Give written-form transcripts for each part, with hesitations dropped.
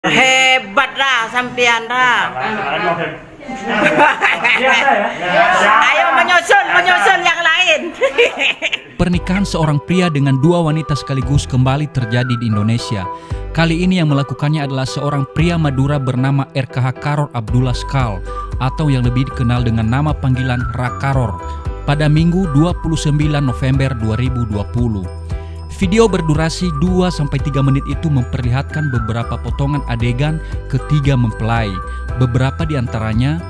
Hebat dah sampean dah. Ayo menyusul yang lain. Pernikahan seorang pria dengan dua wanita sekaligus kembali terjadi di Indonesia. Kali ini yang melakukannya adalah seorang pria Madura bernama RKH Karor Abdullah Skal atau yang lebih dikenal dengan nama panggilan Rakaror pada Minggu 29 November 2020. Video berdurasi 2-3 menit itu memperlihatkan beberapa potongan adegan ketiga mempelai. Beberapa di antaranya,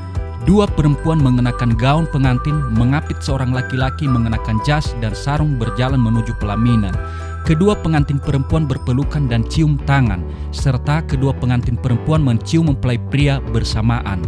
dua perempuan mengenakan gaun pengantin mengapit seorang laki-laki mengenakan jas dan sarung berjalan menuju pelaminan. Kedua pengantin perempuan berpelukan dan cium tangan, serta kedua pengantin perempuan mencium mempelai pria bersamaan.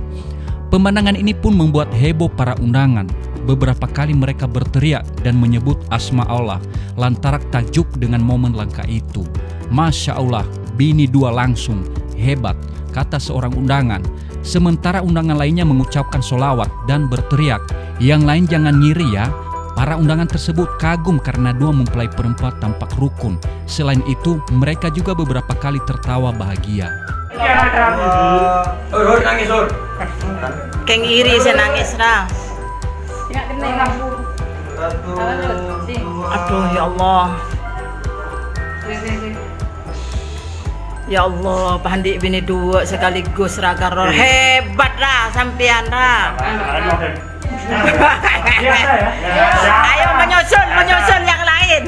Pemandangan ini pun membuat heboh para undangan. Beberapa kali mereka berteriak dan menyebut asma Allah lantaran takjub dengan momen langka itu. Masya Allah, bini dua langsung, hebat, kata seorang undangan. Sementara undangan lainnya mengucapkan sholawat dan berteriak, yang lain jangan ngiri ya. Para undangan tersebut kagum karena dua mempelai perempuan tampak rukun. Selain itu, mereka juga beberapa kali tertawa bahagia. Keng iri saya nangis dah. Aduh ya Allah. Ya Allah, pandik bini dua sekaligus Rakaror. Hebat dah sampean dah. Ayo menyusul yang lain.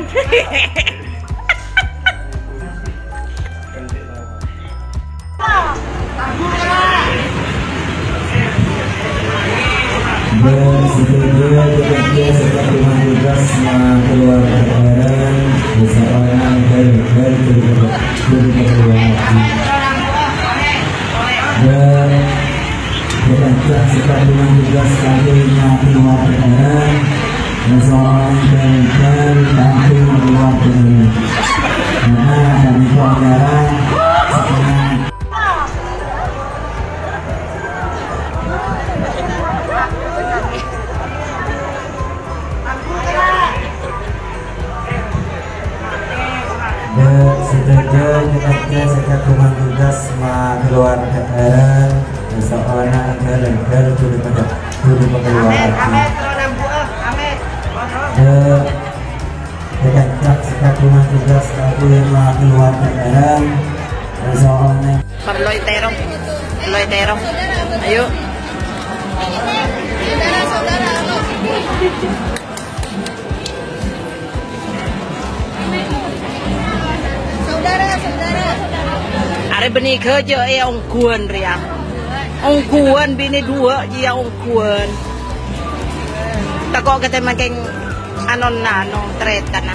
Bersedia bekerja seperti tugas keluar kendaraan seseorang dari bekerja seperti tugas kakinya keluar kendaraan seseorang dari keluar kendaraan karena dari kendaraan bekerja sejak rumah tugas keluar kendaraan seseorang dari pengeluaran bekerja sejak rumah tugas keluar kendaraan seseorang Perloy terong, ayo. Are benih kerja ongkuan ria, ongkuan bini dua dia ongkuan. Tak kok kita makin anon tretan.